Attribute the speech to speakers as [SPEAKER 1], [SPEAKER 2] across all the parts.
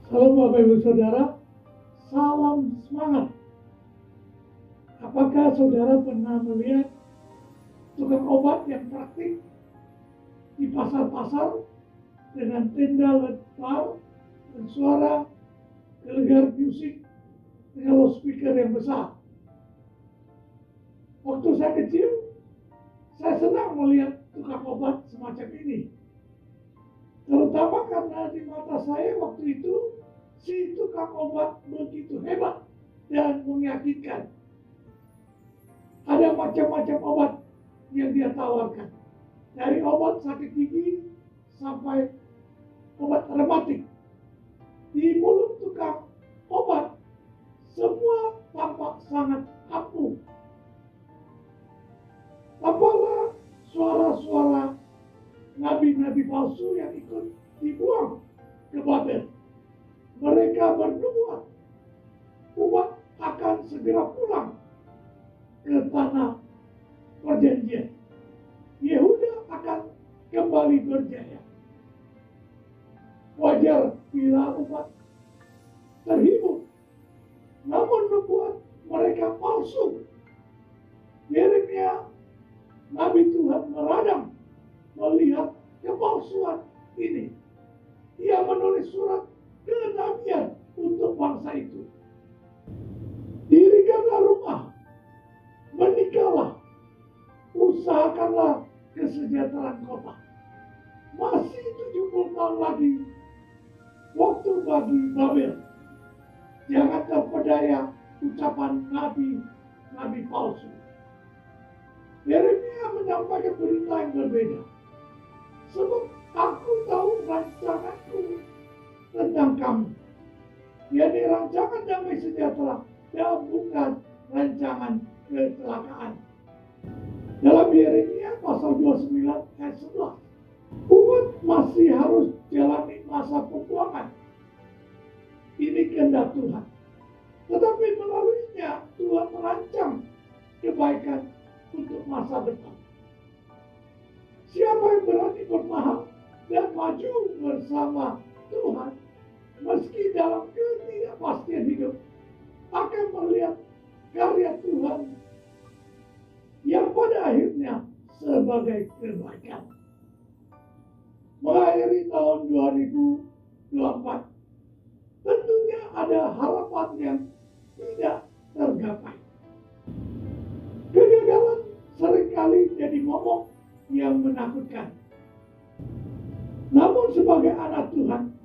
[SPEAKER 1] Salam Bapak Ibu Saudara, salam semangat. Apakah saudara pernah melihat tukang obat yang praktik di pasar-pasar dengan tenda lebar dan suara gelegar musik dengan loudspeaker yang besar? Waktu saya kecil, saya senang melihat tukang obat semacam ini. Terutama karena di mata saya waktu itu, si tukang obat begitu hebat dan meyakinkan. Ada macam-macam obat yang dia tawarkan. Dari obat sakit gigi sampai obat rematik. Di mulut tukang obat, semua tampak sangat ampuh. Tampaklah suara-suara nabi-nabi palsu yang ikut dibuang ke Babel. Mereka bernubuat umat akan segera pulang ke tanah perjanjian. Yehuda akan kembali berjaya. Wajar bila umat terhibur, namun nubuat mereka palsu. Yeremia, Nabi Tuhan meradang melihat kepalsuan ini. Ia menulis surat kenabian untuk bangsa itu. Dirikanlah rumah, menikahlah, usahakanlah kesejahteraan kota. Masih 70 tahun lagi waktu bagi Babel. Jangan terpedaya ucapan nabi palsu. Yeremia menyampaikan berita yang berbeda. Sebab aku tahu rancanganku tentang kamu. Yakni rancangan damai sejahtera dan bukan rancangan kecelakaan. Dalam Yeremia pasal 29 ayat 11, umat masih harus jalani masa pembuangan. Ini kehendak Tuhan. Tetapi melaluinya Tuhan merancang kebaikan untuk masa depan. Siapa yang berani bertahan dan maju bersama Tuhan, meski dalam ketidakpastian hidup, akan melihat karya Tuhan yang pada akhirnya sebagai kebaikan. Mengakhiri tahun 2024, tentunya ada harapan yang tidak tergapai. Kegagalan seringkali jadi momok yang menakutkan. Namun sebagai anak Tuhan,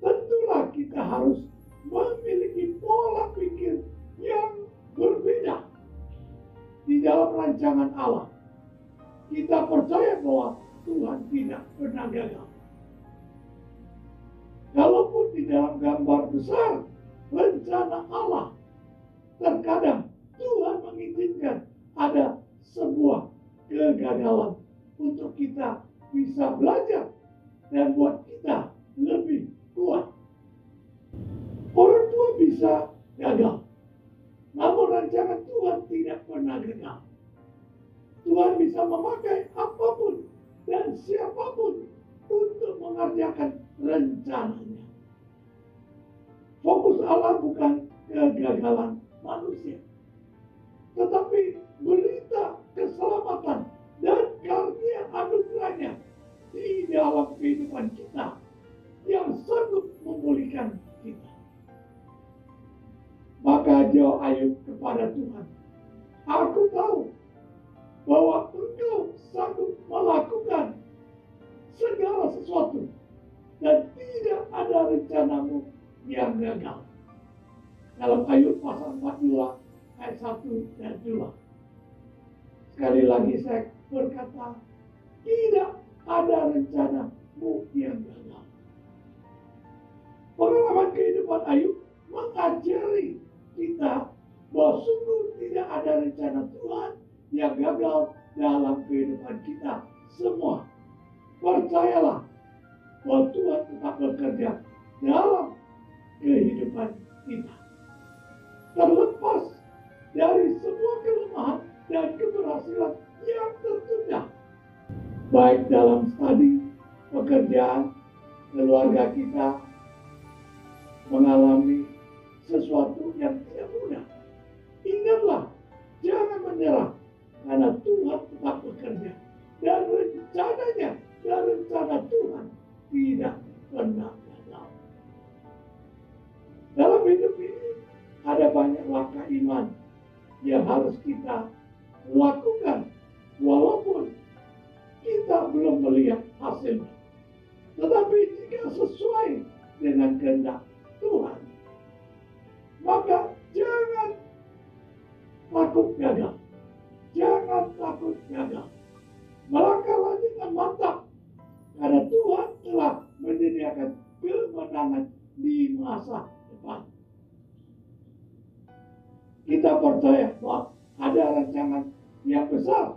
[SPEAKER 1] tentulah kita harus memiliki pola pikir yang berbeda. Di dalam rancangan Allah, kita percaya bahwa Tuhan tidak pernah gagal. Kalaupun di dalam gambar besar rencana Allah, terkadang Tuhan mengizinkan ada sebuah kegagalan untuk kita bisa belajar dan buat kita lebih kuat. Orang tua bisa gagal, namun rancangan Tuhan tidak pernah gagal. Tuhan bisa memakai apapun dan siapapun untuk mengerjakan rencananya. Fokus Allah bukan kegagalan manusia, tetapi berita keselamatan dan karunia anugerahnya di dalam kehidupan kita yang sanggup memulihkan kita. Maka jawab Ayub kepada Tuhan, aku tahu bahwa Engkau sanggup melakukan segala sesuatu dan tidak ada rencanamu yang gagal. Dalam Ayub pasal 42 ayat 1 dan 2. Sekali lagi saya berkata, tidak ada rencanamu yang gagal. Pengalaman kehidupan Ayub mengajari kita bahwa sungguh tidak ada rencana Tuhan yang gagal dalam kehidupan kita semua. Percayalah bahwa Tuhan tetap bekerja dalam kehidupan kita. Terlepas dari semua kelemahan dan keberhasilan yang tertunda, baik dalam studi, pekerjaan, keluarga kita, mengalami sesuatu yang tidak mudah. Ingatlah, jangan menyerah, karena Tuhan tetap bekerja. Dan rencananya, dan rencana Tuhan tidak pernah gagal. Dalam hidup ini, ada banyak langkah iman yang harus kita lakukan, walaupun kita belum melihat hasilnya. Tetapi jika sesuai dengan kehendak Tuhan, maka jangan takut gagal. Jangan takut gagal. Melangkahlah dengan mantap, karena Tuhan telah menyediakan kemenangan di masa depan. Kita percaya bahwa ada rancangan yang besar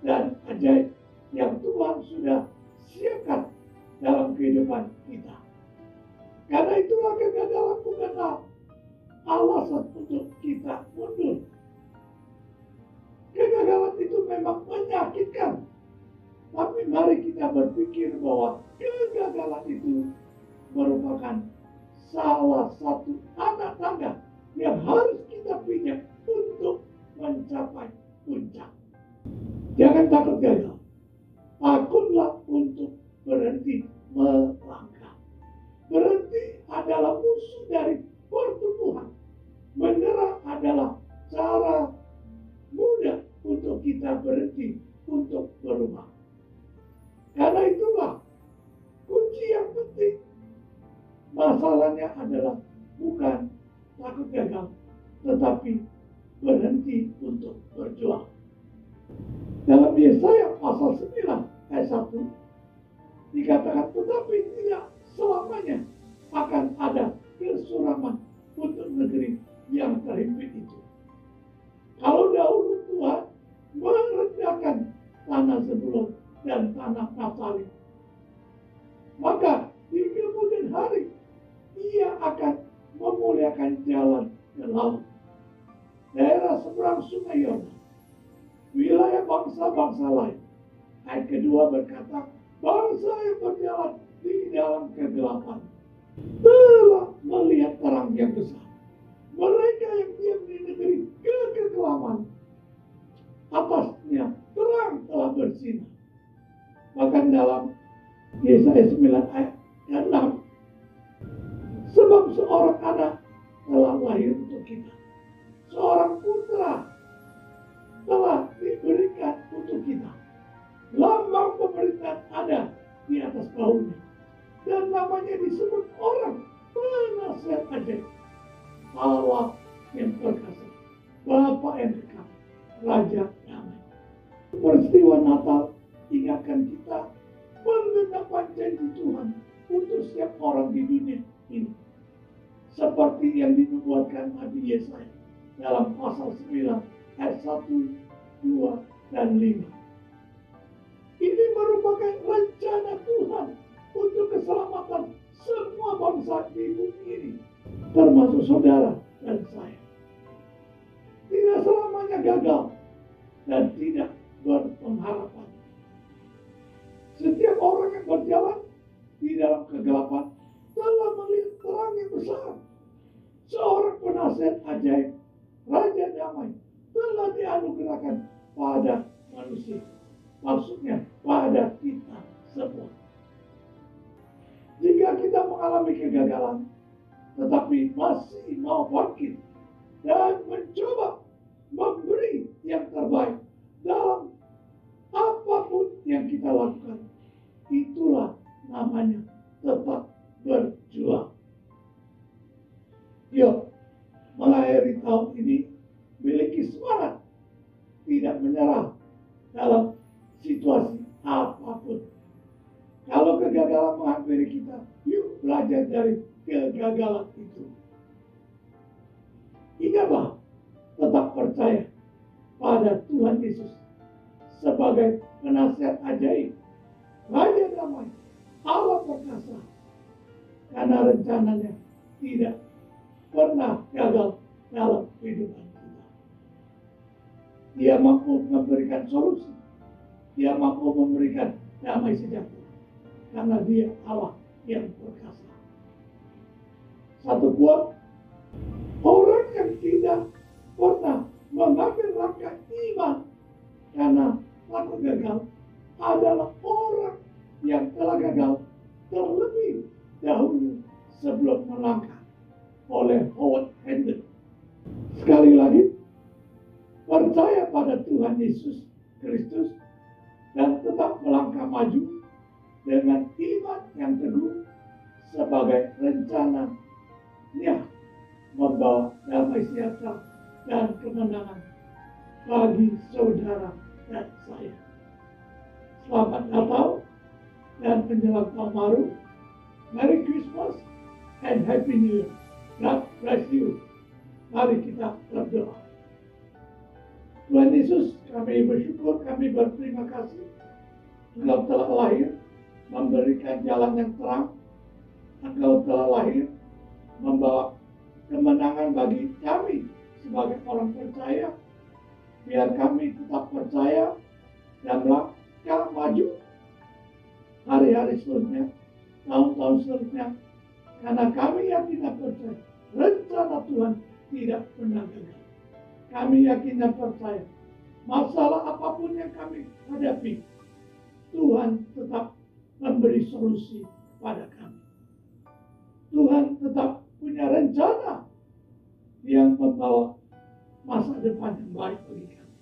[SPEAKER 1] dan ajaib yang Tuhan sudah siapkan dalam kehidupan kita. Karena itulah kegagalan bukanlah alasan untuk kita mundur. Kegagalan itu memang menyakitkan, tapi mari kita berpikir bahwa kegagalan itu merupakan salah satu anak tangga yang harus kita pijak untuk mencapai puncak. Jangan takut gagal. Takutlah untuk berhenti melangkah. Berhenti adalah musuh dari pertumbuhan. Menyerah adalah cara mudah untuk kita berhenti untuk berubah. Karena itulah kunci yang penting. Masalahnya adalah bukan takut gagal, tetapi berhenti untuk berjuang. Dalam Yesaya pasal 9 ayat 1 dikatakan, tetapi tidak selamanya akan ada kesuraman untuk negeri yang terhimpit itu. Kalau dahulu Tuhan merendahkan tanah Zebulun dan tanah Naftali, maka di kemudian hari Ia akan memuliakan jalan ke laut, daerah seberang sungai Yordan, wilayah bangsa-bangsa lain. Ayat kedua berkata, bangsa yang berjalan di dalam kegelapan telah melihat terang yang besar. Mereka yang diam di negeri kekelaman, atasnya terang telah bersinar. Bahkan dalam Yesaya 9 ayat 6, sebab seorang anak telah lahir untuk kita, seorang putra telah diberikan untuk kita. Lambang pemerintahan ada di atas bahunya, dan namanya disebut orang penasihat ajaib, Allah yang perkasa, Bapa yang kekal, Raja damai. Peristiwa Natal ingatkan kita menggenapkan janji Tuhan untuk setiap orang di dunia ini, seperti yang dinubuatkan Nabi Yesaya dalam pasal 9 ayat 1, 2, dan 5. Ini merupakan rencana Tuhan untuk keselamatan semua bangsa di bumi ini, termasuk saudara dan saya. Tidak selamanya gagal dan tidak berpengharapan. Setiap orang yang berjalan di dalam kegelapan telah melihat terang yang besar. Seorang penasihat ajaib, Raja damai, telah dianugerahkan pada manusia. Maksudnya pada kita semua. Jika kita mengalami kegagalan, tetapi masih mau bangkit dan mencoba memberi yang terbaik dalam apapun yang kita lakukan, itulah namanya tetap berjuang. Yuk, mengakhiri tahun ini miliki semangat, tidak menyerah dalam situasi apapun. Kalau kegagalan menghampiri kita, yuk belajar dari kegagalan itu. Ingatlah, tetap percaya pada Tuhan Yesus sebagai penasihat ajaib, Raja damai, Allah perkasa, karena rencananya tidak pernah gagal dalam kehidupan kita. Dia mampu memberikan solusi, Dia mampu memberikan damai sejahtera, karena Dia Allah yang perkasa. Satu quote, orang yang tidak pernah mengambil langkah iman karena takut gagal adalah orang yang telah gagal terlebih dahulu sebelum melangkah, oleh Howard Hendon. Sekali lagi, percaya pada Tuhan Yesus Kristus dan tetap melangkah maju dengan iman yang teguh sebagai rencananya membawa damai sejahtera dan kemenangan bagi saudara dan saya. Selamat Natal dan menjelang tahun baru. Merry Christmas and Happy New Year. God bless you. Mari kita berdoa. Tuhan Yesus, kami bersyukur, kami berterima kasih. Engkau telah lahir memberikan jalan yang terang. Engkau telah lahir membawa kemenangan bagi kami sebagai orang percaya. Biar kami tetap percaya dan melangkah maju hari-hari selanjutnya, tahun-tahun selanjutnya. Karena kami yakin dan percaya rencana Tuhan tidak pernah gagal. Kami yakin dan percaya masalah apapun yang kami hadapi, Tuhan tetap memberi solusi pada kami. Tuhan tetap punya rencana yang membawa masa depan yang baik bagi kami.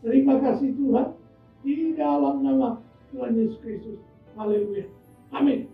[SPEAKER 1] Terima kasih Tuhan, di dalam nama Tuhan Yesus Kristus. Haleluya. Amin.